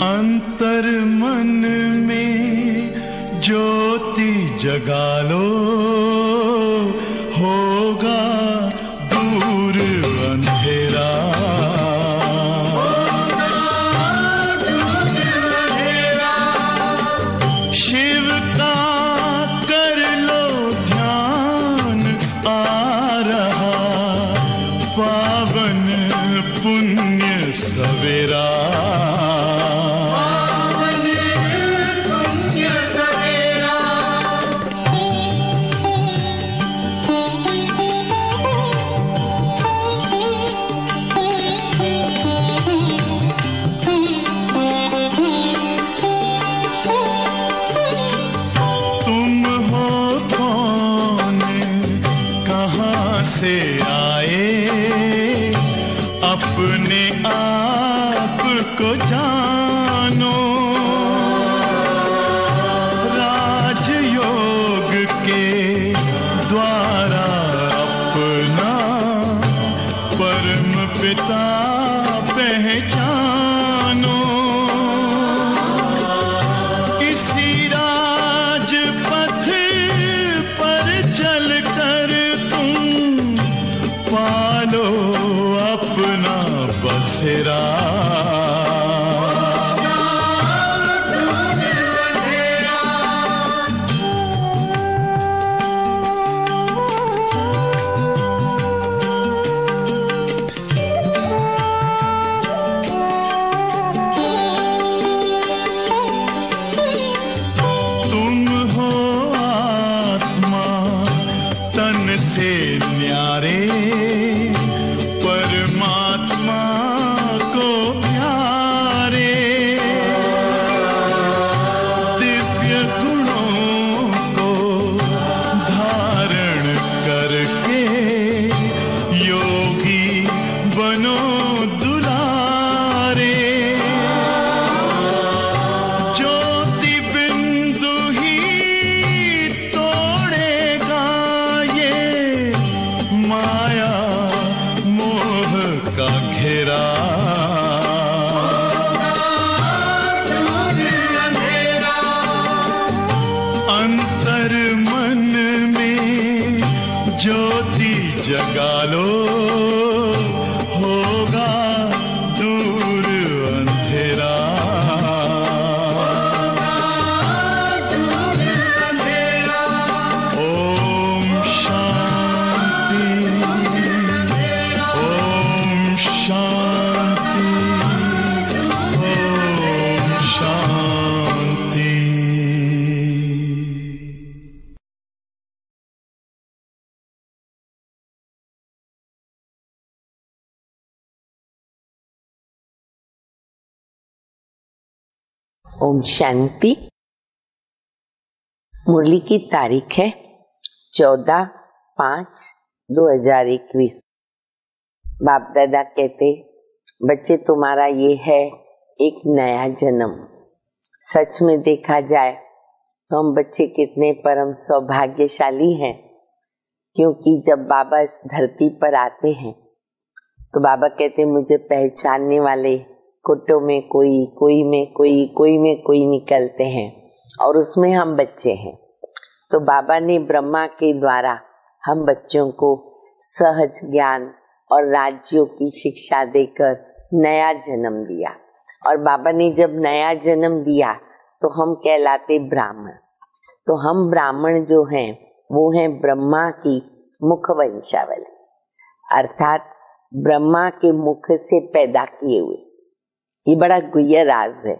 अंतर मन में ज्योति जगा लो, होगा दूर अंधेरा। शिव का कर लो ध्यान, आ रहा पावन पुण्य सवेरा। से आए अपने आप को जानो, राजयोग के द्वारा अपना परम पिता पहचानो। इसी राजपथ पर चलकर पालो अपना बसेरा। तुम हो आत्मा तन से न्यारे, परमात्मा को प्यारे। दिव्य गुणों को धारण करके योगी बनो दुलारे। ज्योति बिंदु ही तोड़ेगा ये माया मोह का घेरा। अंतर मन में ज्योति जगा लो, होगा दूर अंधेरा। ओम शांति, ओम शांति, ओम शांति। ओम शांति। मुरली की तारीख है 14/5/2021। बाप दादा कहते, बच्चे तुम्हारा ये है एक नया जन्म। सच में देखा जाए तो हम बच्चे कितने परम सौभाग्यशाली हैं, क्योंकि जब बाबा इस धरती पर आते हैं तो बाबा कहते मुझे पहचानने वाले कुटों में कोई, कोई में कोई, कोई में कोई निकलते हैं, और उसमें हम बच्चे हैं। तो बाबा ने ब्रह्मा के द्वारा हम बच्चों को सहज ज्ञान और राज्यों की शिक्षा देकर नया जन्म दिया। और बाबा ने जब नया जन्म दिया तो हम कहलाते ब्राह्मण। तो हम ब्राह्मण जो हैं वो हैं ब्रह्मा की मुख वंशावली, अर्थात ब्रह्मा के मुख से पैदा किए हुए। ये बड़ा गुह्य राज है,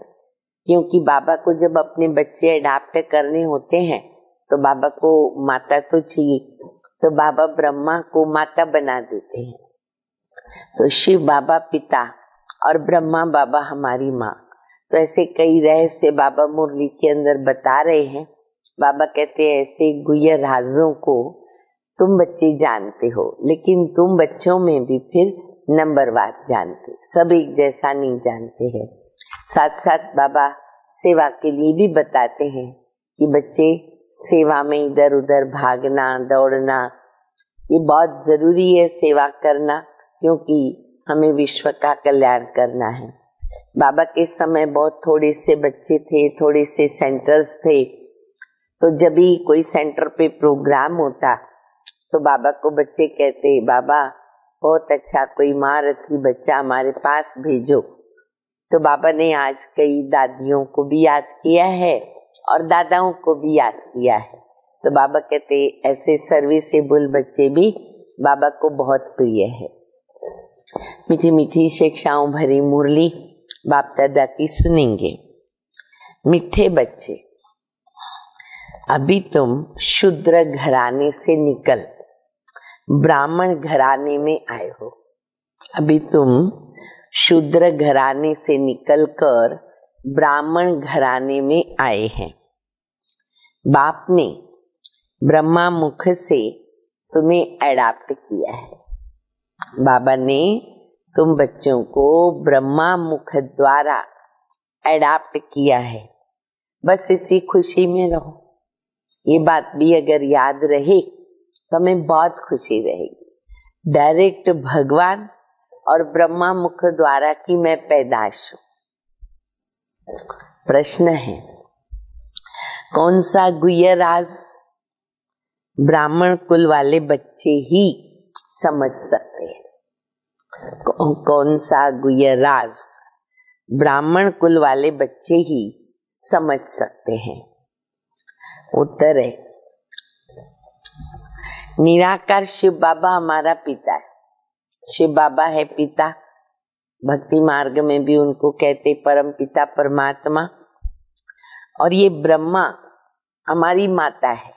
क्योंकि बाबा को जब अपने बच्चे अडॉप्ट करने होते हैं तो बाबा को माता तो चाहिए, तो बाबा ब्रह्मा को माता बना देते हैं। तो शिव बाबा पिता और ब्रह्मा बाबा हमारी माँ। तो ऐसे कई रहस्य बाबा मुरली के अंदर बता रहे हैं। बाबा कहते हैं ऐसे गुह्य राजों को तुम बच्चे जानते हो, लेकिन तुम बच्चों में भी फिर नंबरवार जानते, सब एक जैसा नहीं जानते हैं। साथ साथ बाबा सेवा के लिए भी बताते हैं कि बच्चे सेवा में इधर उधर भागना दौड़ना ये बहुत जरूरी है, सेवा करना, क्योंकि हमें विश्व का कल्याण करना है। बाबा के समय बहुत थोड़े से बच्चे थे, थोड़े से सेंटर्स थे, तो जब भी कोई सेंटर पे प्रोग्राम होता तो बाबा को बच्चे कहते, बाबा बहुत अच्छा कोई महारथी बच्चा हमारे पास भेजो। तो बाबा ने आज कई दादियों को भी याद किया है और दादाओं को भी याद किया है। तो बाबा कहते ऐसे सर्विसेबल बच्चे भी बाबा को बहुत प्रिय है। मीठी मीठी शिक्षाओं भरी मुरली बाप दादा की सुनेंगे। मीठे बच्चे, अभी तुम शूद्र घराने से निकल ब्राह्मण घराने में आए हो। अभी तुम शूद्र घराने से निकलकर ब्राह्मण घराने में आए हैं। बाप ने ब्रह्मा मुख से तुम्हें अडॉप्ट किया है। बाबा ने तुम बच्चों को ब्रह्मा मुख द्वारा अडॉप्ट किया है। बस इसी खुशी में रहो। ये बात भी अगर याद रहे तो हमें बहुत खुशी रहेगी। डायरेक्ट भगवान और ब्रह्मा मुख द्वारा की मैं पैदाश हूँ। प्रश्न है, कौन सा गुह्य राज ब्राह्मण कुल वाले बच्चे ही समझ सकते हैं? कौन सा गुह्य राज ब्राह्मण कुल वाले बच्चे ही समझ सकते हैं? उत्तर है, निराकार शिव बाबा हमारा पिता है। शिव बाबा है पिता। भक्ति मार्ग में भी उनको कहते परम पिता परमात्मा। और ये ब्रह्मा हमारी माता है।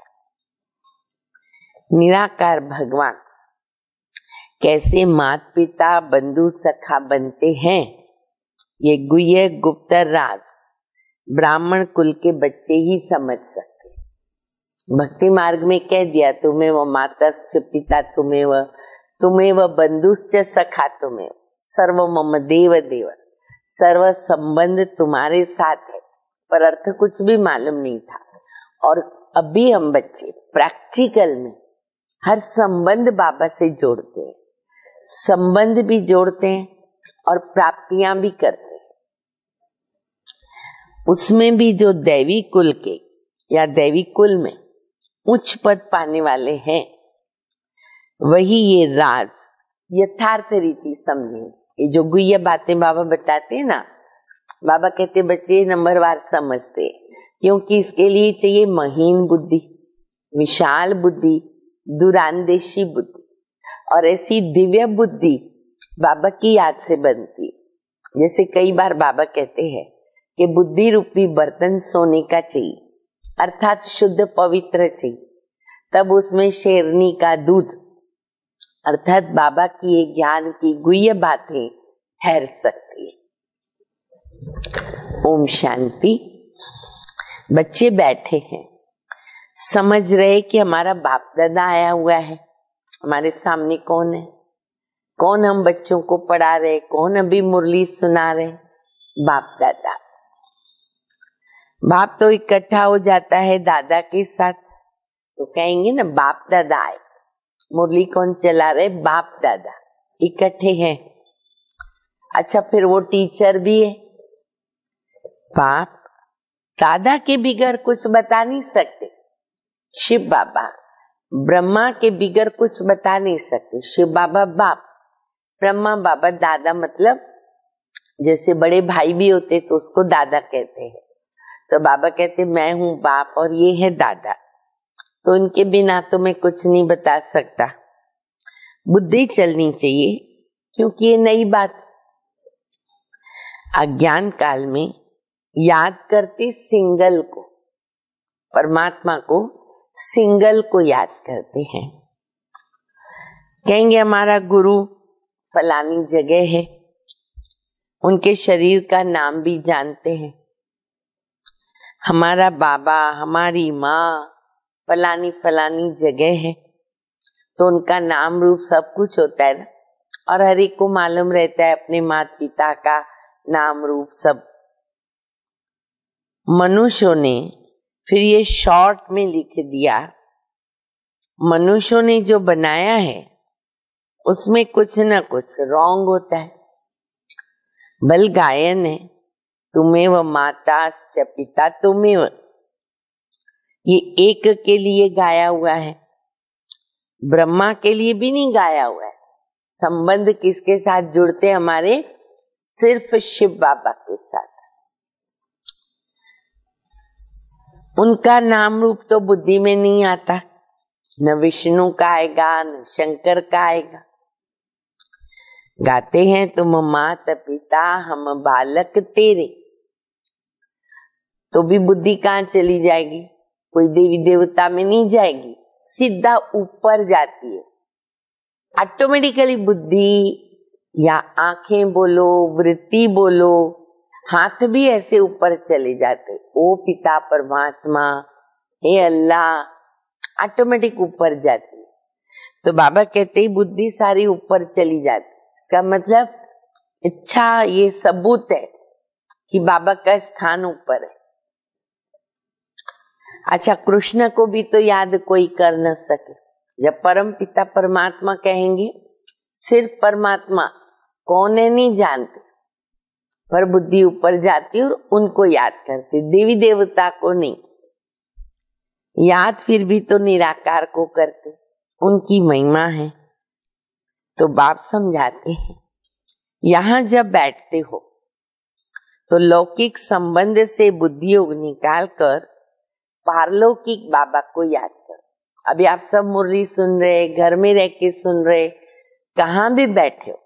निराकार भगवान कैसे माता पिता बंधु सखा बनते हैं, ये गुह्य गुप्त राज ब्राह्मण कुल के बच्चे ही समझ सकते। भक्ति मार्ग में कह दिया, तुम्हें वह माता पिता, तुम्हें वह बंधुश्च सखा, तुम्हें सर्व मम देव देव, सर्व संबंध तुम्हारे साथ है। पर अर्थ कुछ भी मालूम नहीं था। और अभी हम बच्चे प्रैक्टिकल में हर संबंध बाबा से जोड़ते हैं, संबंध भी जोड़ते हैं और प्राप्तियां भी करते हैं। उसमें भी जो दैवी कुल के या दैवी कुल में उच्च पद पाने वाले हैं, वही ये राज यथार्थ रीति समझे। ये जो गुह्य बातें बाबा बताते हैं ना, बाबा कहते बच्चे नंबरवार समझते, क्योंकि इसके लिए चाहिए महीन बुद्धि, विशाल बुद्धि, दूरांदेशी बुद्धि। और ऐसी दिव्य बुद्धि बाबा की याद से बनती। जैसे कई बार बाबा कहते हैं कि बुद्धि रूपी बर्तन सोने का चाहिए, अर्थात शुद्ध पवित्र चाहिए, तब उसमें शेरनी का दूध अर्थात बाबा की एक ज्ञान की गुह्य बातें ठहर सकती है। ओम शांति। बच्चे बैठे हैं, समझ रहे कि हमारा बाप दादा आया हुआ है। हमारे सामने कौन है? कौन हम बच्चों को पढ़ा रहे, कौन अभी मुरली सुना रहे? बाप दादा। बाप तो इकट्ठा हो जाता है दादा के साथ, तो कहेंगे ना बाप दादा आए। मुरली कौन चला रहे? बाप दादा इकट्ठे हैं। अच्छा, फिर वो टीचर भी है। बाप दादा के बिगर कुछ बता नहीं सकते। शिव बाबा ब्रह्मा के बिगर कुछ बता नहीं सकते। शिव बाबा बाप, ब्रह्मा बाबा दादा। मतलब जैसे बड़े भाई भी होते तो उसको दादा कहते हैं। तो बाबा कहते मैं हूँ बाप और ये है दादा, तो उनके बिना तो मैं कुछ नहीं बता सकता। बुद्धि चलनी चाहिए, क्योंकि ये नई बात। अज्ञान काल में याद करते सिंगल को, परमात्मा को, सिंगल को याद करते हैं। कहेंगे हमारा गुरु फलानी जगह है, उनके शरीर का नाम भी जानते हैं। हमारा बाबा, हमारी माँ फलानी फलानी जगह है, तो उनका नाम रूप सब कुछ होता है ना। और हर एक को मालूम रहता है अपने माता पिता का नाम रूप सब। मनुष्यों ने फिर ये शॉर्ट में लिख दिया। मनुष्यों ने जो बनाया है उसमें कुछ न कुछ रॉन्ग होता है। बल गायन है, तुमेव माता च पिता तुमेव, ये एक के लिए गाया हुआ है, ब्रह्मा के लिए भी नहीं गाया हुआ है। संबंध किसके साथ जुड़ते हमारे? सिर्फ शिव बाबा के साथ। उनका नाम रूप तो बुद्धि में नहीं आता, न विष्णु का आएगा न शंकर का आएगा। गाते हैं तुम मात पिता हम बालक तेरे, तो भी बुद्धि कहाँ चली जाएगी? कोई देवी देवता में नहीं जाएगी, सीधा ऊपर जाती है। ऑटोमेटिकली बुद्धि या आंखें बोलो, वृत्ति बोलो, हाथ भी ऐसे ऊपर चले जाते। ओ पिता परमात्मा, हे अल्लाह, ऑटोमेटिक ऊपर जाती है। तो बाबा कहते ही बुद्धि सारी ऊपर चली जाती। इसका मतलब अच्छा, ये सबूत है कि बाबा का स्थान ऊपर है। अच्छा, कृष्ण को भी तो याद कोई कर न सके। जब परम पिता परमात्मा कहेंगे, सिर्फ परमात्मा कौन है नहीं जानते, पर बुद्धि ऊपर जाती और उनको याद करते, देवी देवता को नहीं। याद फिर भी तो निराकार को करते, उनकी महिमा है। तो बाप समझाते हैं, यहाँ जब बैठते हो तो लौकिक संबंध से बुद्धि योग निकाल कर पारलौकिक बाबा को याद करो। अभी आप सब मुरली सुन रहे, घर में रह के सुन रहे, कहाँ भी बैठे हो,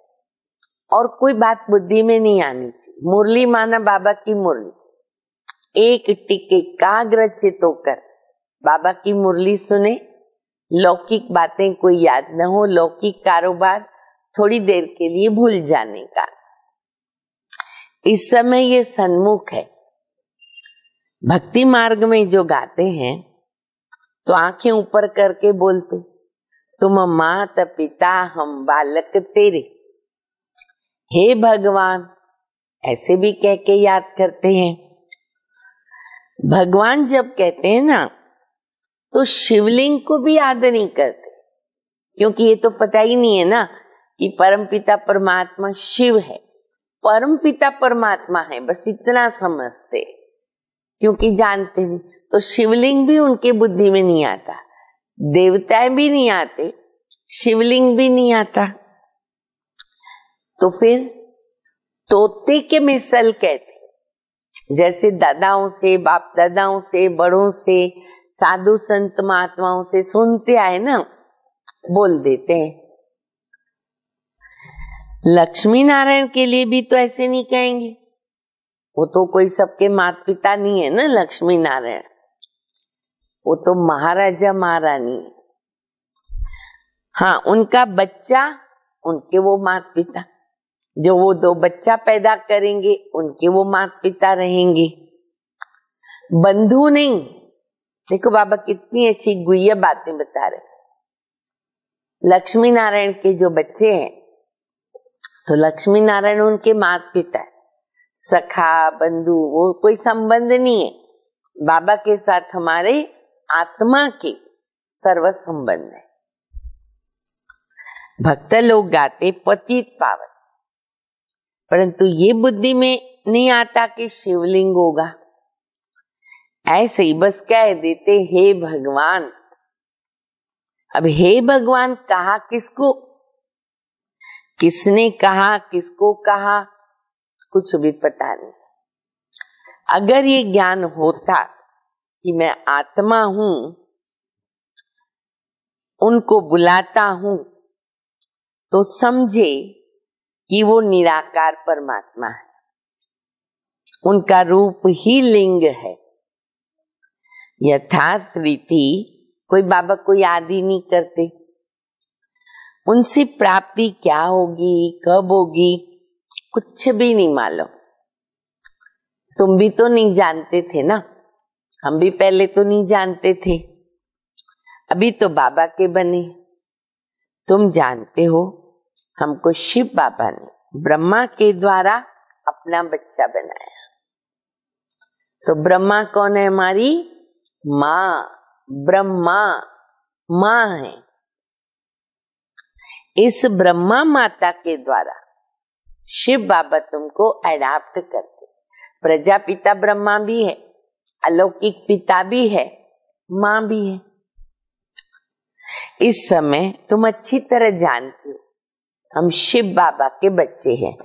और कोई बात बुद्धि में नहीं आनी चाहिए। मुरली माना बाबा की मुरली, एक टिक एकाग्रचित होकर बाबा की मुरली सुने। लौकिक बातें कोई याद न हो, लौकिक कारोबार थोड़ी देर के लिए भूल जाने का। इस समय ये सन्मुख है। भक्ति मार्ग में जो गाते हैं तो आंखें ऊपर करके बोलते, तुम माता पिता हम बालक तेरे, हे भगवान, ऐसे भी कह के याद करते हैं। भगवान जब कहते हैं ना, तो शिवलिंग को भी याद नहीं करते, क्योंकि ये तो पता ही नहीं है ना कि परमपिता परमात्मा शिव है। परमपिता परमात्मा है, बस इतना समझते, क्योंकि जानते नहीं। तो शिवलिंग भी उनके बुद्धि में नहीं आता, देवताएं भी नहीं आते, शिवलिंग भी नहीं आता। तो फिर तोते के मिसल कहते, जैसे दादाओं से, बाप दादाओं से, बड़ों से, साधु संत महात्माओं से सुनते आए ना, बोल देते हैं। लक्ष्मी नारायण के लिए भी तो ऐसे नहीं कहेंगे, वो तो कोई सबके माता पिता नहीं है ना। लक्ष्मी नारायण वो तो महाराजा महारानी है। हाँ, उनका बच्चा, उनके वो माता पिता, जो वो दो बच्चा पैदा करेंगे उनके वो माता पिता रहेंगे, बंधु नहीं। देखो बाबा कितनी अच्छी गुह्य बातें बता रहे। लक्ष्मी नारायण के जो बच्चे हैं, तो लक्ष्मी नारायण उनके माता पिता है, सखा बंधु वो कोई संबंध नहीं है। बाबा के साथ हमारे आत्मा के सर्व संबंध है। भक्त लोग गाते पतित पावन, परंतु ये बुद्धि में नहीं आता कि शिवलिंग होगा। ऐसे ही बस कह देते हे भगवान। अब हे भगवान कहा किसको, किसने कहा, किसको कहा, कुछ भी पता नहीं। अगर ये ज्ञान होता कि मैं आत्मा हूं, उनको बुलाता हूं, तो समझे कि वो निराकार परमात्मा है, उनका रूप ही लिंग है। यथार्थ रीति कोई बाबा को याद ही नहीं करते। उनसे प्राप्ति क्या होगी, कब होगी, कुछ भी नहीं मालूम। तुम भी तो नहीं जानते थे ना, हम भी पहले तो नहीं जानते थे, अभी तो बाबा के बने। तुम जानते हो, हमको शिव बाबा ने ब्रह्मा के द्वारा अपना बच्चा बनाया। तो ब्रह्मा कौन है? हमारी माँ। ब्रह्मा माँ है। इस ब्रह्मा माता के द्वारा शिव बाबा तुमको अडॉप्ट करते। प्रजापिता ब्रह्मा भी है, अलौकिक पिता भी है, माँ भी है। इस समय तुम अच्छी तरह जानते हो हम शिव बाबा के बच्चे हैं।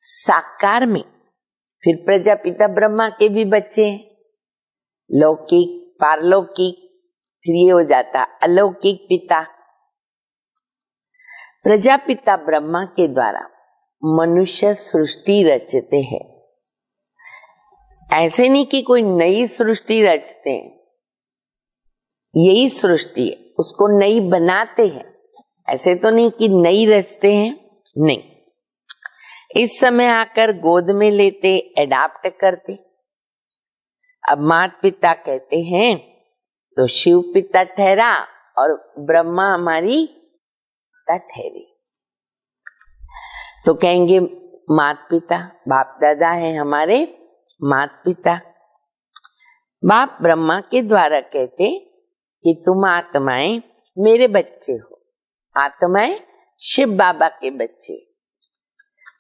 साकार में फिर प्रजापिता ब्रह्मा के भी बच्चे हैं, लौकिक, पारलौकिक, फिर ये हो जाता अलौकिक पिता। प्रजापिता ब्रह्मा के द्वारा मनुष्य सृष्टि रचते हैं। ऐसे नहीं कि कोई नई सृष्टि रचते हैं, यही सृष्टि है, उसको नई बनाते हैं। ऐसे तो नहीं कि नई रचते हैं, नहीं। इस समय आकर गोद में लेते, एडाप्ट करते। अब माता पिता कहते हैं तो शिव पिता ठहरा और ब्रह्मा हमारी पिता ठहरी। तो कहेंगे माता पिता, बाप दादा है हमारे माता पिता। बाप ब्रह्मा के द्वारा कहते कि तुम आत्माएं मेरे बच्चे हो, आत्माएं शिव बाबा के बच्चे।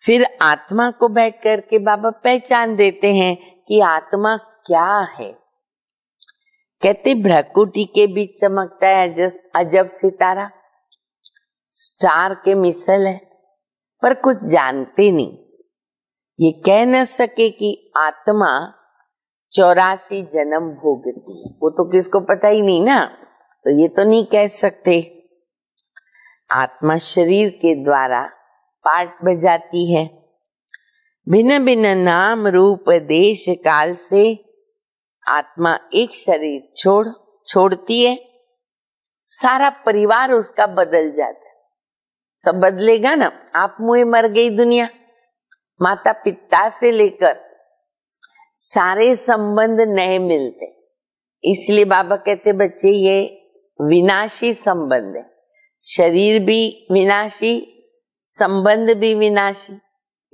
फिर आत्मा को बैठ करके बाबा पहचान देते हैं कि आत्मा क्या है। कहते भ्रकुटी के बीच चमकता है अजब सितारा, स्टार के मिसल है, पर कुछ जानते नहीं। ये कह न सके कि आत्मा 84 जन्म भोगती है, वो तो किसको पता ही नहीं ना, तो ये तो नहीं कह सकते। आत्मा शरीर के द्वारा पार्ट बजाती है, भिन्न भिन्न नाम रूप देश काल से आत्मा एक शरीर छोड़ती है, सारा परिवार उसका बदल जाता है। सब बदलेगा ना, आप मुझे मर गई दुनिया, माता पिता से लेकर सारे संबंध नए मिलते। इसलिए बाबा कहते बच्चे ये विनाशी संबंध है, शरीर भी विनाशी, संबंध भी विनाशी,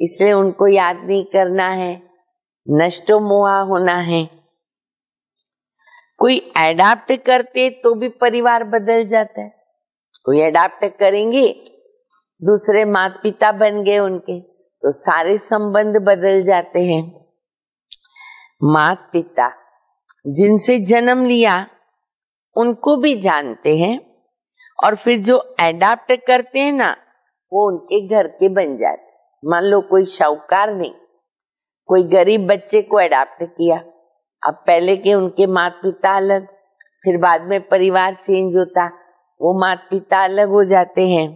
इसलिए उनको याद नहीं करना है, नष्टो मोहा होना है। कोई एडाप्ट करते तो भी परिवार बदल जाता है, कोई एडाप्ट करेंगे दूसरे माता पिता बन गए उनके, तो सारे संबंध बदल जाते हैं। माता पिता जिनसे जन्म लिया उनको भी जानते हैं, और फिर जो एडाप्ट करते हैं ना वो उनके घर के बन जाते। मान लो कोई शाहूकार ने कोई गरीब बच्चे को एडाप्ट किया, अब पहले के उनके माता पिता अलग, फिर बाद में परिवार चेंज होता, वो माता पिता अलग हो जाते हैं।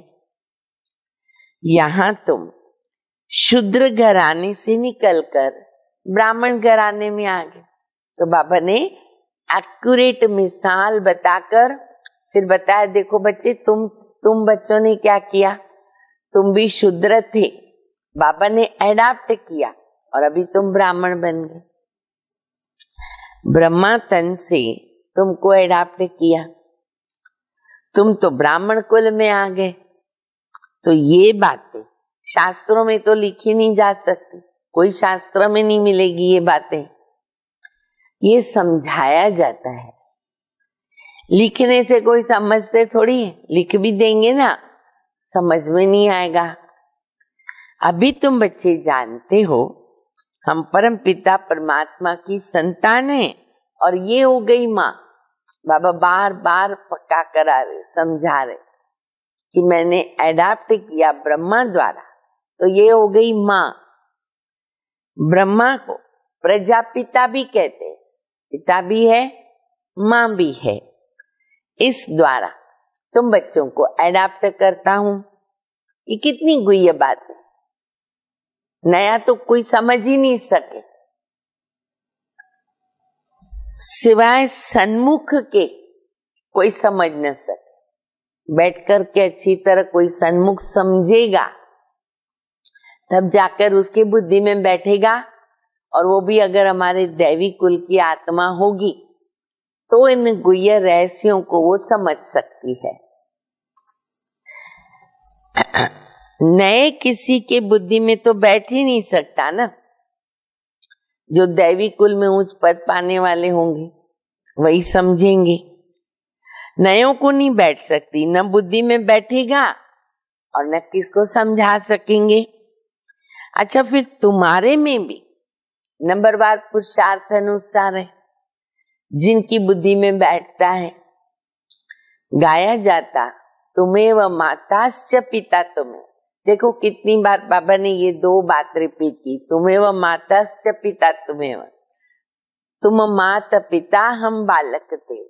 यहाँ तुम शूद्र घराने से निकलकर ब्राह्मण घराने में आ गए, तो बाबा ने एक्यूरेट मिसाल बताकर फिर बताया, देखो बच्चे तुम बच्चों ने क्या किया, तुम भी शूद्र थे, बाबा ने एडाप्ट किया और अभी तुम ब्राह्मण बन गए। ब्रह्मा तन से तुमको एडाप्ट किया, तुम तो ब्राह्मण कुल में आ गए। तो ये बातें शास्त्रों में तो लिखी नहीं जा सकती, कोई शास्त्र में नहीं मिलेगी ये बातें, ये समझाया जाता है। लिखने से कोई समझते थोड़ी है, लिख भी देंगे ना समझ में नहीं आएगा। अभी तुम बच्चे जानते हो हम परम पिता परमात्मा की संतान हैं, और ये हो गई माँ। बाबा बार बार पक्का करा रहे, समझा रहे कि मैंने एडाप्ट किया ब्रह्मा द्वारा, तो ये हो गई माँ। ब्रह्मा को प्रजापिता भी कहते हैं, पिता भी है माँ भी है। इस द्वारा तुम बच्चों को एडाप्ट करता हूं। ये कितनी गुह्य बात है, नया तो कोई समझ ही नहीं सके, सिवाय सन्मुख के कोई समझ न सके। बैठ कर के अच्छी तरह कोई सन्मुख समझेगा तब जाकर उसकी बुद्धि में बैठेगा, और वो भी अगर हमारे दैवी कुल की आत्मा होगी तो इन गुह्य रहस्यों को वो समझ सकती है। नए किसी के बुद्धि में तो बैठ ही नहीं सकता ना, जो दैवी कुल में उच्च पद पाने वाले होंगे वही समझेंगे। नयों को नहीं बैठ सकती, न बुद्धि में बैठेगा और न किसको समझा सकेंगे। अच्छा, फिर तुम्हारे में भी नंबरवार पुरुषार्थ अनुसार है, जिनकी बुद्धि में बैठता है। गाया जाता तुम्हें व माताश्च पिता तुम्हें। देखो कितनी बार बाबा ने ये 2 बात रिपीट की, तुम्हें व माताश्च पिता तुम्हें। तुम माता पिता हम बालक थे।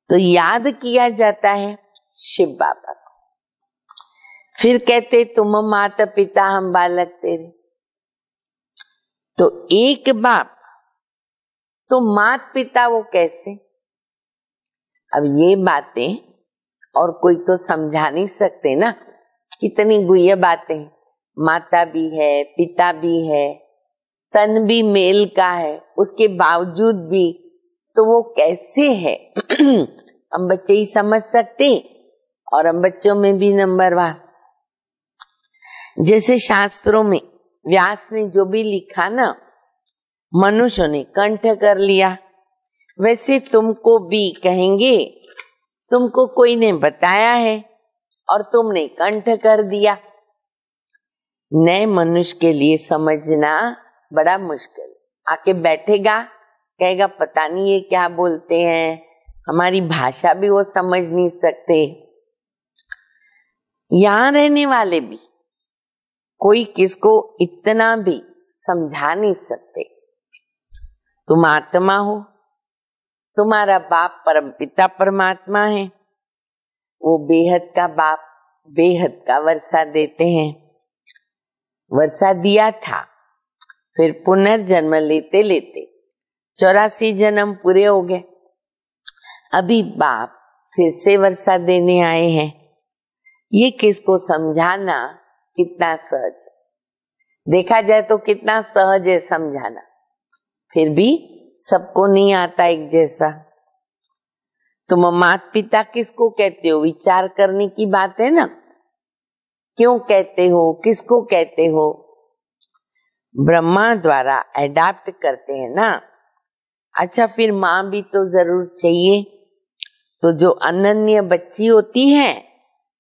तो याद किया जाता है शिव बाबा को। फिर कहते तुम माता पिता हम बालक तेरे। तो एक बाप तो मात पिता वो कैसे? अब ये बातें और कोई तो समझा नहीं सकते ना, कितनी गुह्य बातें। माता भी है, पिता भी है, तन भी मेल का है, उसके बावजूद भी तो वो कैसे है हम बच्चे ही समझ सकते। और हम बच्चों में भी नंबरवार, जैसे शास्त्रों में व्यास ने जो भी लिखा ना, मनुष्य ने कंठ कर लिया, वैसे तुमको भी कहेंगे तुमको कोई ने बताया है और तुमने कंठ कर दिया। नए मनुष्य के लिए समझना बड़ा मुश्किल। आके बैठेगा, कहेगा पता नहीं ये क्या बोलते हैं, हमारी भाषा भी वो समझ नहीं सकते। यहाँ रहने वाले भी कोई किसको इतना भी समझा नहीं सकते। तुम आत्मा हो, तुम्हारा बाप परम पिता परमात्मा है, वो बेहद का बाप बेहद का वर्षा देते हैं। वर्षा दिया था, फिर पुनर्जन्म लेते लेते 84 जन्म पूरे हो गए। अभी बाप फिर से वर्षा देने आए हैं। ये किसको समझाना कितना सहज, देखा जाए तो कितना सहज है समझाना, फिर भी सबको नहीं आता एक जैसा। तुम माता पिता किसको कहते हो? विचार करने की बात है ना, क्यों कहते हो, किसको कहते हो? ब्रह्मा द्वारा अडॉप्ट करते हैं ना। अच्छा, फिर माँ भी तो जरूर चाहिए। तो जो अनन्य बच्ची होती है,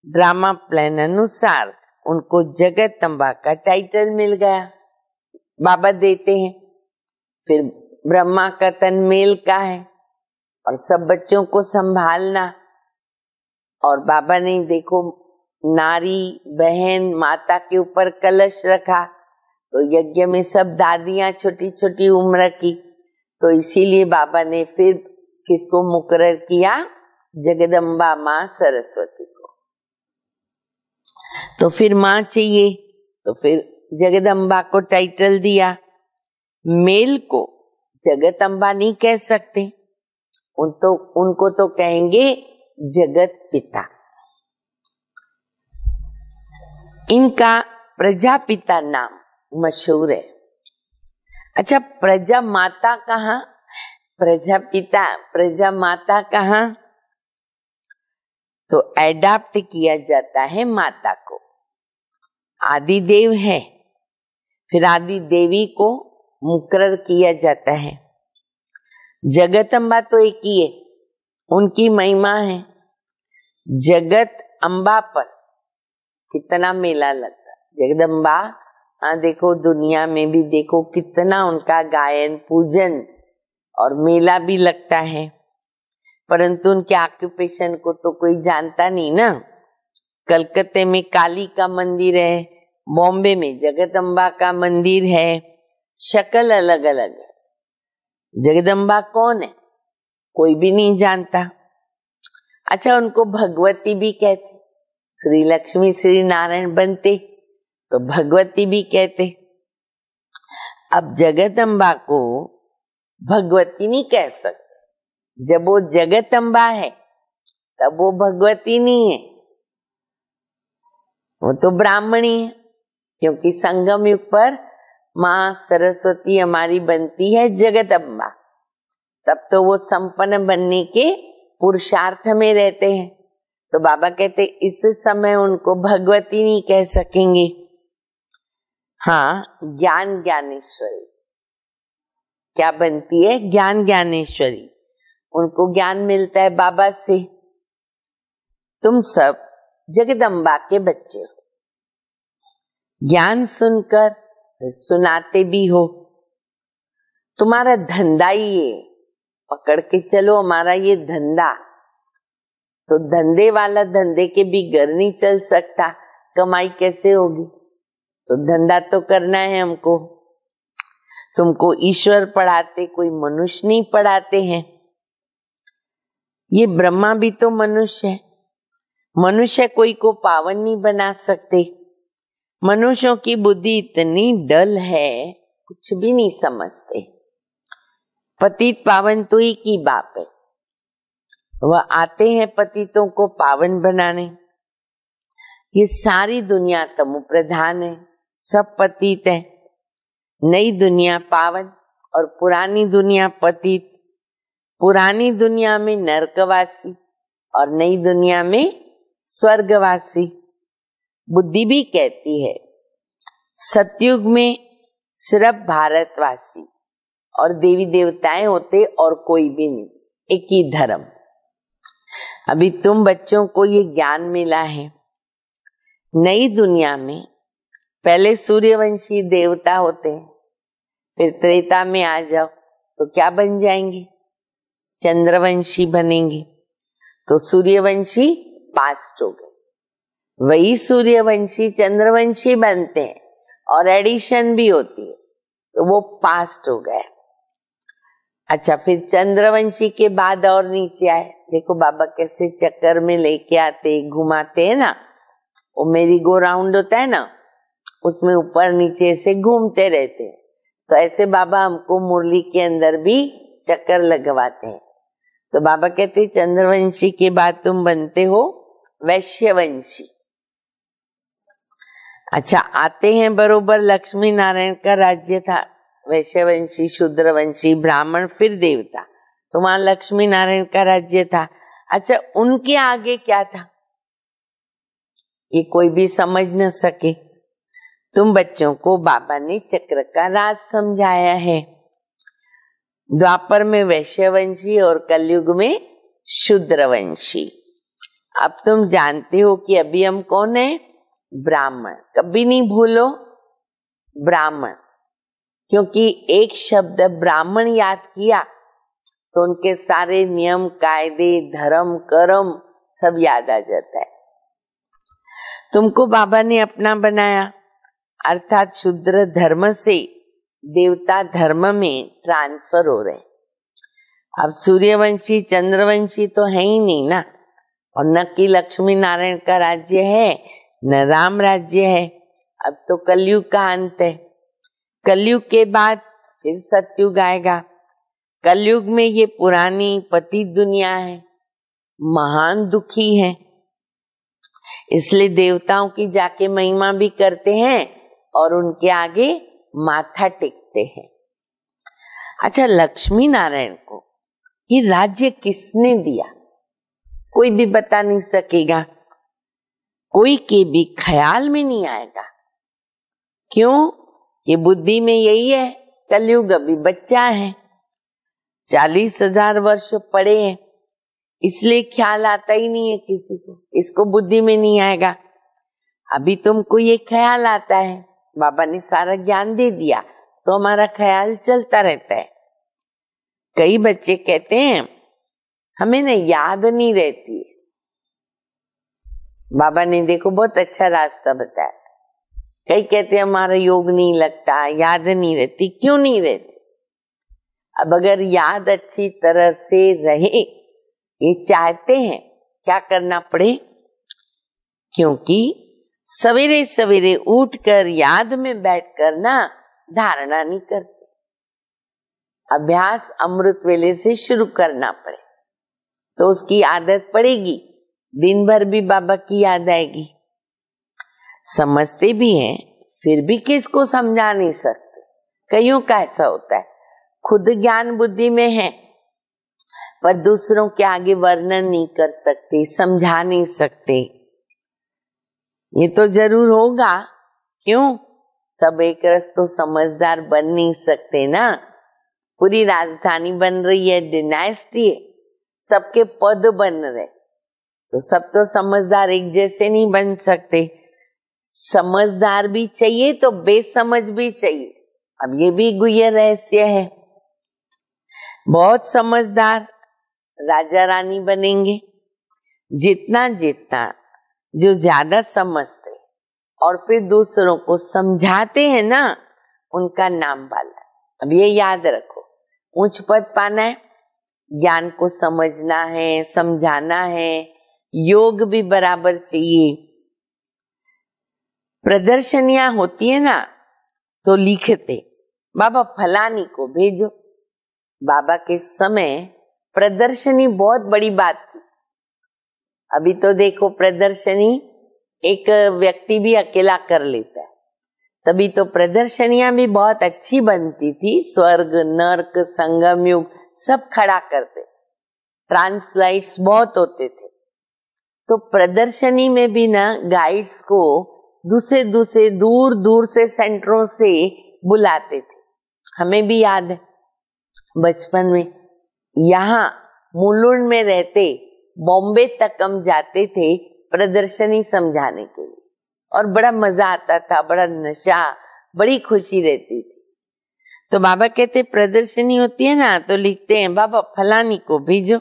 ड्रामा प्लान अनुसार उनको जगदम्बा का टाइटल मिल गया, बाबा देते हैं। फिर ब्रह्मा का तन मेल का है और सब बच्चों को संभालना। और बाबा ने देखो नारी बहन माता के ऊपर कलश रखा, तो यज्ञ में सब दादियां छोटी छोटी उम्र की, तो इसीलिए बाबा ने फिर किसको मुकर्रर किया? जगदम्बा माँ सरस्वती को। तो फिर माँ चाहिए, तो फिर जगदम्बा को टाइटल दिया। मेल को जगदम्बा नहीं कह सकते, उनको तो कहेंगे जगत पिता। इनका प्रजापिता नाम मशहूर है। अच्छा, प्रजा माता कहाँ, प्रजापिता प्रजा माता कहाँ? तो एडॉप्ट किया जाता है माता को। आदि देव है, फिर आदि देवी को मुकर्रर किया जाता है। जगदम्बा तो एक ही है, उनकी महिमा है। जगत अम्बा पर कितना मेला लगता है। जगदम्बा, हाँ देखो दुनिया में भी देखो कितना उनका गायन पूजन और मेला भी लगता है, परंतु उनके ऑक्यूपेशन को तो कोई जानता नहीं ना। कलकत्ते में काली का मंदिर है, बॉम्बे में जगदम्बा का मंदिर है, शक्ल अलग अलग है। जगदम्बा कौन है कोई भी नहीं जानता। अच्छा, उनको भगवती भी कहते, श्री लक्ष्मी श्री नारायण बनते तो भगवती भी कहते। अब जगदम्बा को भगवती नहीं कह सकते, जब वो जगदम्बा है तब वो भगवती नहीं है, वो तो ब्राह्मणी है। क्योंकि संगम युग पर माँ सरस्वती हमारी बनती है जगदम्बा, तब तो वो संपन्न बनने के पुरुषार्थ में रहते हैं। तो बाबा कहते इस समय उनको भगवती नहीं कह सकेंगे। हाँ, ज्ञान ज्ञानेश्वरी क्या बनती है? ज्ञान ज्ञानेश्वरी। उनको ज्ञान मिलता है बाबा से। तुम सब जगदम्बा के बच्चे हो, ज्ञान सुनकर सुनाते भी हो। तुम्हारा धंधा ही ये, पकड़ के चलो हमारा ये धंधा। तो धंधे वाला धंधे के भी घर नहीं चल सकता, कमाई कैसे होगी? तो धंधा तो करना है हमको। तुमको ईश्वर पढ़ाते, कोई मनुष्य नहीं पढ़ाते हैं। ये ब्रह्मा भी तो मनुष्य है। मनुष्य कोई को पावन नहीं बना सकते। मनुष्यों की बुद्धि इतनी डल है, कुछ भी नहीं समझते। पतित पावन तो ही की बाप है। वह आते हैं पतितों को पावन बनाने। ये सारी दुनिया तमो प्रधान है, सब पतित है। नई दुनिया पावन और पुरानी दुनिया पतित। पुरानी दुनिया में नरकवासी और नई दुनिया में स्वर्गवासी। बुद्धि भी कहती है सतयुग में सिर्फ भारतवासी और देवी देवताएं होते और कोई भी नहीं, एक ही धर्म। अभी तुम बच्चों को ये ज्ञान मिला है। नई दुनिया में पहले सूर्यवंशी देवता होते हैं, फिर त्रेता में आ जाओ तो क्या बन जाएंगे? चंद्रवंशी बनेंगे। तो सूर्यवंशी पास्ट हो गए, वही सूर्यवंशी चंद्रवंशी बनते हैं और एडिशन भी होती है, तो वो पास्ट हो गया। अच्छा, फिर चंद्रवंशी के बाद और नीचे आए। देखो बाबा कैसे चक्कर में लेके आते, घुमाते हैं ना, वो मेरी गो राउंड होता है ना, उसमें ऊपर नीचे से घूमते रहते हैं। तो ऐसे बाबा हमको मुरली के अंदर भी चक्कर लगवाते हैं। तो बाबा कहते चंद्रवंशी के बाद तुम बनते हो वैश्यवंशी। अच्छा, आते हैं बरोबर लक्ष्मी नारायण का राज्य था, वैश्यवंशी, शूद्रवंशी, ब्राह्मण, फिर देवता। तो वहां लक्ष्मी नारायण का राज्य था। अच्छा, उनके आगे क्या था ये कोई भी समझ न सके। तुम बच्चों को बाबा ने चक्र का राज समझाया है। द्वापर में वैश्यवंशी और कलयुग में शूद्रवंशी। अब तुम जानते हो कि अभी हम कौन है? ब्राह्मण। कभी नहीं भूलो ब्राह्मण, क्योंकि एक शब्द ब्राह्मण याद किया तो उनके सारे नियम, कायदे, धर्म, कर्म सब याद आ जाता है। तुमको बाबा ने अपना बनाया, अर्थात शूद्र धर्म से देवता धर्म में ट्रांसफर हो रहे। अब सूर्यवंशी चंद्रवंशी तो है ही नहीं ना, और न कि लक्ष्मी नारायण का राज्य है न राम राज्य है। अब तो कलयुग का अंत है। कलयुग के बाद फिर सतयुग आएगा। कलयुग में ये पुरानी पतित दुनिया है, महान दुखी है, इसलिए देवताओं की जाके महिमा भी करते हैं और उनके आगे माथा टेकते हैं। अच्छा, लक्ष्मी नारायण को ये राज्य किसने दिया? कोई भी बता नहीं सकेगा, कोई के भी ख्याल में नहीं आएगा। क्यों? ये बुद्धि में यही है, कलयुग अभी बच्चा है, 40,000 वर्ष पड़े हैं, इसलिए ख्याल आता ही नहीं है किसी को, इसको बुद्धि में नहीं आएगा। अभी तुमको ये ख्याल आता है, बाबा ने सारा ज्ञान दे दिया तो हमारा ख्याल चलता रहता है। कई बच्चे कहते हैं हमें ना याद नहीं रहती। बाबा ने देखो बहुत अच्छा रास्ता बताया। कई कहते हैं हमारा योग नहीं लगता, याद नहीं रहती। क्यों नहीं रहती? अब अगर याद अच्छी तरह से रहे, ये चाहते हैं, क्या करना पड़े? क्योंकि सवेरे सवेरे उठकर याद में बैठकर ना धारणा नहीं करते। अभ्यास अमृत वेले से शुरू करना पड़े तो उसकी आदत पड़ेगी, दिन भर भी बाबा की याद आएगी। समझते भी हैं, फिर भी किसको समझा नहीं सकते। कईयों का ऐसा होता है, खुद ज्ञान बुद्धि में है पर दूसरों के आगे वर्णन नहीं कर सकते, समझा नहीं सकते। ये तो जरूर होगा। क्यों? सब एक रस तो समझदार बन नहीं सकते ना। पूरी राजधानी बन रही है, डिनाइस्टी है, सबके पद बन रहे, तो सब तो समझदार एक जैसे नहीं बन सकते, समझदार भी चाहिए तो बेसमझ भी चाहिए। अब ये भी गुह्य रहस्य है। बहुत समझदार राजा रानी बनेंगे, जितना जितना जो ज्यादा समझते और फिर दूसरों को समझाते हैं ना, उनका नाम वाला। अब ये याद रखो, उच्च पद पाना है, ज्ञान को समझना है, समझाना है, योग भी बराबर चाहिए। प्रदर्शनियां होती है ना, तो लिखते बाबा फलानी को भेजो। बाबा के समय प्रदर्शनी बहुत बड़ी बात थी। अभी तो देखो प्रदर्शनी एक व्यक्ति भी अकेला कर लेता है, तभी तो प्रदर्शनियां भी बहुत अच्छी बनती थी। स्वर्ग नर्क संगम युग सब खड़ा करते, ट्रांसलाइट्स बहुत होते थे। तो प्रदर्शनी में भी ना गाइड्स को दूसरे दूसरे दूर दूर से सेंटरों से बुलाते थे। हमें भी याद है बचपन में, यहाँ मुलुंड में रहते बॉम्बे तक हम जाते थे प्रदर्शनी समझाने के लिए, और बड़ा मजा आता था, बड़ा नशा, बड़ी खुशी रहती थी। तो बाबा कहते प्रदर्शनी होती है ना, तो लिखते हैं बाबा फलानी को भेजो।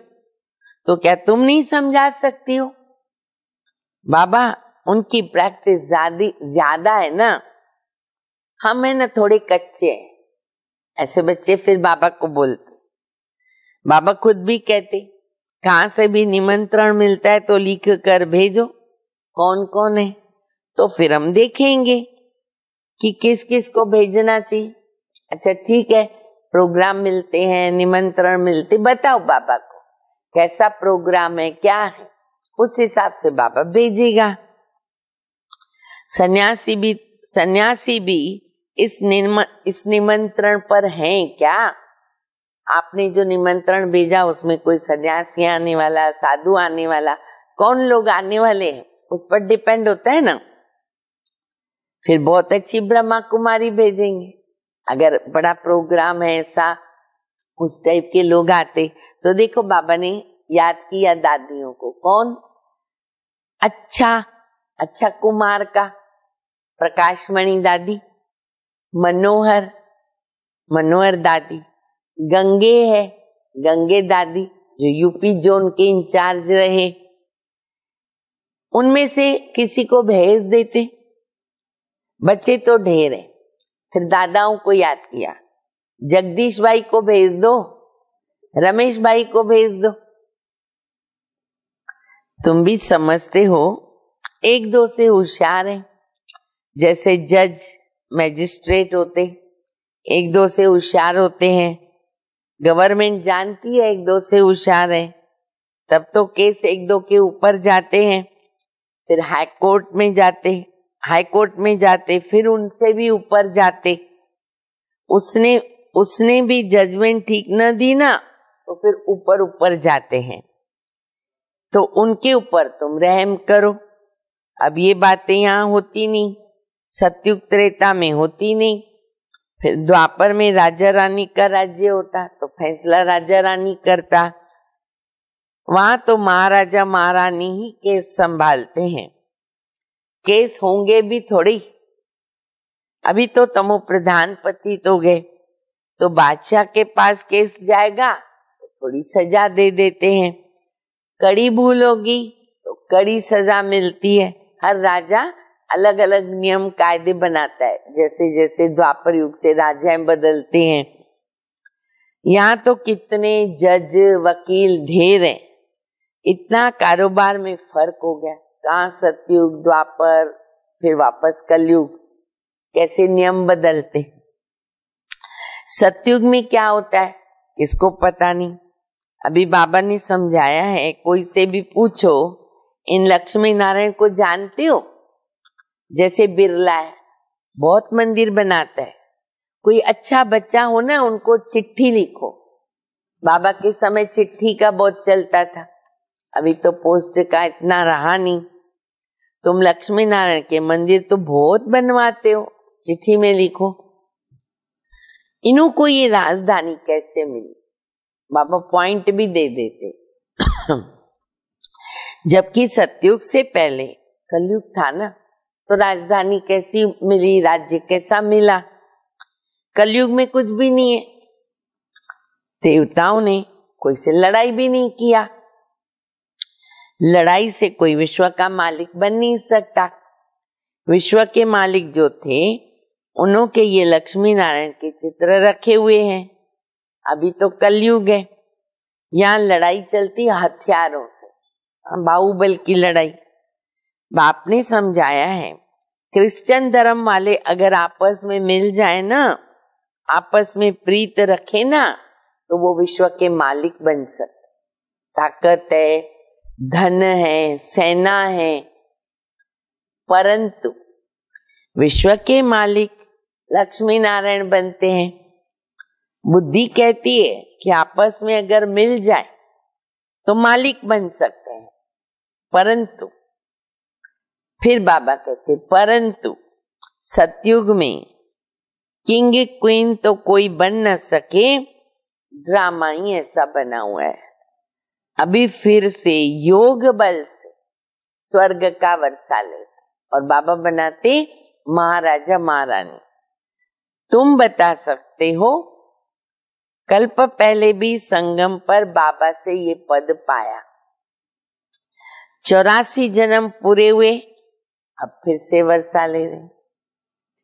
तो क्या तुम नहीं समझा सकती हो? बाबा उनकी प्रैक्टिस ज्यादा है ना, हम है ना थोड़े कच्चे हैं। ऐसे बच्चे फिर बाबा को बोलते। बाबा खुद भी कहते कहाँ से भी निमंत्रण मिलता है तो लिख कर भेजो, कौन कौन है, तो फिर हम देखेंगे कि किस किस को भेजना चाहिए। अच्छा ठीक है, प्रोग्राम मिलते हैं, निमंत्रण मिलते, बताओ बाबा को कैसा प्रोग्राम है, क्या है, उस हिसाब से बाबा भेजेगा। सन्यासी भी इस निमंत्रण पर हैं क्या? आपने जो निमंत्रण भेजा उसमें कोई सन्यासी आने वाला, साधु आने वाला, कौन लोग आने वाले हैं, उस पर डिपेंड होता है ना। फिर बहुत अच्छी ब्रह्मा कुमारी भेजेंगे। अगर बड़ा प्रोग्राम है ऐसा, उस टाइप के लोग आते, तो देखो बाबा ने याद किया दादियों को। कौन? अच्छा कुमार का प्रकाशमणि दादी, मनोहर दादी, गंगे है, गंगे दादी जो यूपी जोन के इंचार्ज रहे, उनमें से किसी को भेज देते। बच्चे तो ढेर है। फिर दादाओं को याद किया, जगदीश भाई को भेज दो, रमेश भाई को भेज दो। तुम भी समझते हो, एक दो से होशियार है, जैसे जज मैजिस्ट्रेट होते एक दो से होशियार होते हैं, गवर्नमेंट जानती है एक दो से होशियार है, तब तो केस एक दो के ऊपर जाते हैं। फिर हाई कोर्ट में जाते, फिर उनसे भी ऊपर जाते। उसने भी जजमेंट ठीक न दी ना, तो फिर ऊपर जाते हैं। तो उनके ऊपर तुम रहम करो। अब ये बातें यहाँ होती नहीं, सतयुग त्रेता में होती नहीं। फिर द्वापर में राजा रानी का राज्य होता, तो फैसला राजा रानी करता। वहां तो महाराजा महारानी ही केस संभालते हैं, केस होंगे भी थोड़ी। अभी तो तमो प्रधान पति तो गए, तो बादशाह के पास केस जाएगा तो थोड़ी सजा दे देते हैं। कड़ी भूल होगी तो कड़ी सजा मिलती है। हर राजा अलग अलग नियम कायदे बनाता है, जैसे जैसे द्वापर युग से राजाएं बदलते हैं। यहाँ तो कितने जज वकील ढेर हैं, इतना कारोबार में फर्क हो गया। कहाँ सतयुग, द्वापर, फिर वापस कलयुग, कैसे नियम बदलते। सतयुग में क्या होता है किसको पता नहीं। अभी बाबा ने समझाया है, कोई से भी पूछो इन लक्ष्मी नारायण को जानते हो? जैसे बिरला है, बहुत मंदिर बनाता है, कोई अच्छा बच्चा हो ना, उनको चिट्ठी लिखो। बाबा के समय चिट्ठी का बहुत चलता था, अभी तो पोस्ट का इतना रहा नहीं। तुम लक्ष्मी नारायण के मंदिर तो बहुत बनवाते हो, चिट्ठी में लिखो। इन्हों को ये राजधानी कैसे मिली, बाबा पॉइंट भी दे देते। जबकि सतयुग से पहले कलयुग था ना, तो राजधानी कैसी मिली, राज्य कैसा मिला? कलयुग में कुछ भी नहीं है। देवताओं ने कोई से लड़ाई भी नहीं किया। लड़ाई से कोई विश्व का मालिक बन नहीं सकता। विश्व के मालिक जो थे उन्हों के ये लक्ष्मी नारायण के चित्र रखे हुए हैं। अभी तो कलयुग है, यहाँ लड़ाई चलती हथियारों से, बाहुबल की लड़ाई। बाप ने समझाया है, क्रिश्चियन धर्म वाले अगर आपस में मिल जाए ना, आपस में प्रीत रखे ना, तो वो विश्व के मालिक बन सकते। ताकत है, धन है, सेना है, परंतु विश्व के मालिक लक्ष्मी नारायण बनते हैं। बुद्धि कहती है कि आपस में अगर मिल जाए तो मालिक बन सकते हैं, परंतु फिर बाबा कहते परंतु सतयुग में किंग क्वीन तो कोई बन न सके, ड्रामा ही ऐसा बना हुआ है। अभी फिर से योग बल से स्वर्ग का वर्षा ले और बाबा बनाते महाराजा महारानी। तुम बता सकते हो, कल्प पहले भी संगम पर बाबा से ये पद पाया, 84 जन्म पूरे हुए, अब फिर से वर्षा ले रहे।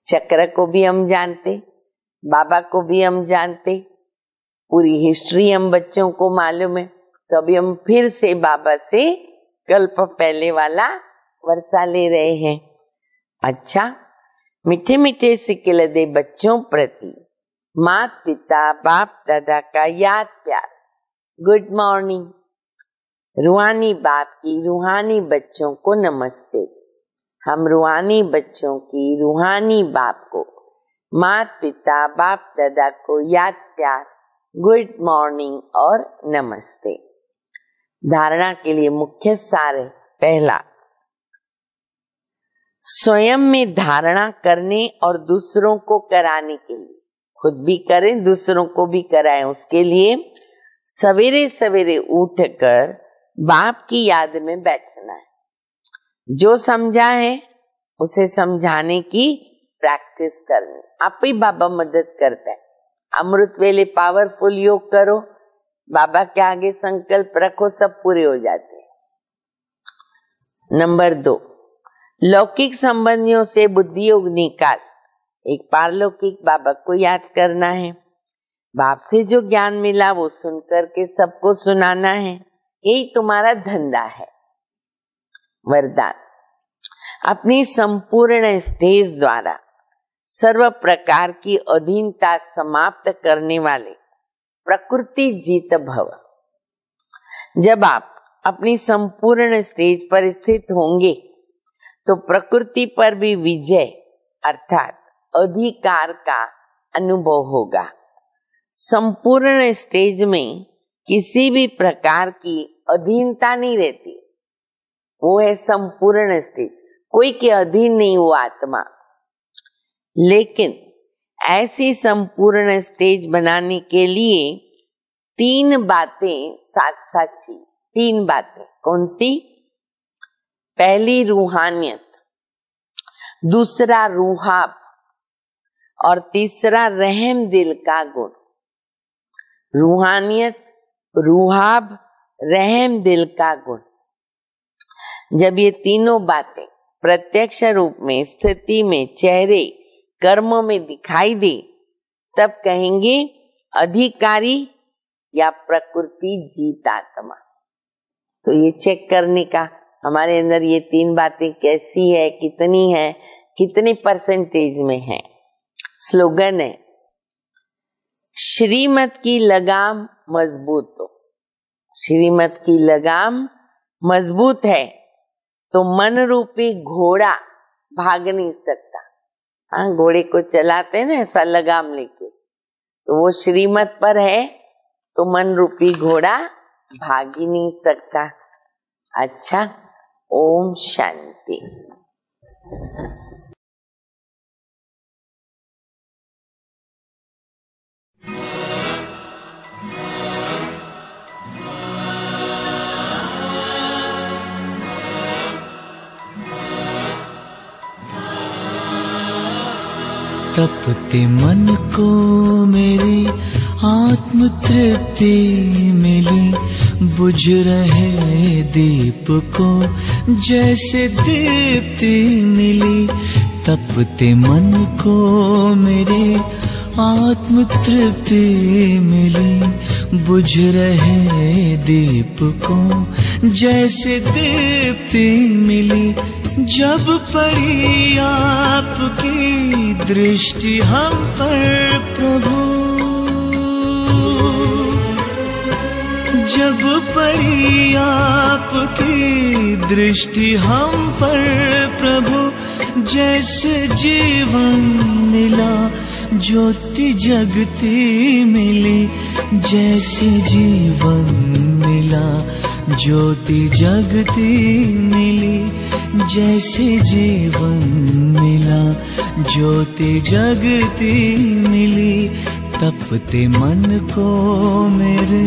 चक्र को भी हम जानते, बाबा को भी हम जानते, पूरी हिस्ट्री हम बच्चों को मालूम है। तो अभी हम फिर से बाबा से कल्प पहले वाला वर्षा ले रहे हैं। अच्छा, मीठे मीठे सिक्के दे बच्चों प्रति माता पिता बाप दादा का याद प्यार। Good morning. रूहानी बाप की रूहानी बच्चों को नमस्ते। हम रूहानी बच्चों की रूहानी बाप को, माता पिता बाप दादा को याद प्यार, गुड मॉर्निंग और नमस्ते। धारणा के लिए मुख्य सार है, पहला, स्वयं में धारणा करने और दूसरों को कराने के लिए, खुद भी करें दूसरों को भी कराएं, उसके लिए सवेरे सवेरे उठकर बाप की याद में बैठना है। जो समझा है उसे समझाने की प्रैक्टिस करनी। आप ही बाबा मदद करता है। अमृत वेले पावरफुल योग करो, बाबा के आगे संकल्प रखो, सब पूरे हो जाते हैं। नंबर 2, लौकिक संबंधियों से बुद्धि योग निकाल, एक पारलौकिक बाबा को याद करना है। बाप से जो ज्ञान मिला वो सुनकर के सबको सुनाना है, यही तुम्हारा धंधा है। वरदान, अपनी संपूर्ण स्टेज द्वारा सर्व प्रकार की अधीनता समाप्त करने वाले प्रकृति जीत भव। जब आप अपनी संपूर्ण स्टेज पर स्थित होंगे तो प्रकृति पर भी विजय अर्थात अधिकार का अनुभव होगा। संपूर्ण स्टेज में किसी भी प्रकार की अधीनता नहीं रहती, वो है संपूर्ण स्टेज। कोई के अधीन नहीं वो आत्मा। लेकिन ऐसी संपूर्ण स्टेज बनाने के लिए 3 बातें साथ साथ चाहिए। 3 बातें कौन सी? पहली रूहानियत, दूसरा रूहाब और तीसरा रहम दिल का गुण। रूहानियत, रूहाब, रहम दिल का गुण। जब ये तीनों बातें प्रत्यक्ष रूप में, स्थिति में, चेहरे, कर्मों में दिखाई दे, तब कहेंगे अधिकारी या प्रकृति जीत आत्मा। तो ये चेक करने का हमारे अंदर ये 3 बातें कैसी है, कितनी है, कितने परसेंटेज में है। स्लोगन है, श्रीमत की लगाम मजबूत हो। श्रीमत की लगाम मजबूत है तो मन रूपी घोड़ा भाग नहीं सकता। हाँ, घोड़े को चलाते हैं ना ऐसा लगाम लेके, तो वो श्रीमत पर है तो मन रूपी घोड़ा भाग ही नहीं सकता। अच्छा, ओम शांति। तपते मन को मेरी आत्म तृप्ति मिली, बुझ रहे दीप को जैसे दीप्ति मिली। तपते मन को मेरे आत्म तृप्ति मिली, बुझ रहे दीप को जैसे दीप्ति मिली। जब पड़ी आपकी दृष्टि हम पर प्रभु, जब पड़ी आपकी दृष्टि हम पर प्रभु, जैसे जीवन मिला ज्योति जगती मिली, जैसे जीवन मिला ज्योति जगती मिली, जैसे जीवन मिला ज्योति जगती मिली। तपते मन को मेरे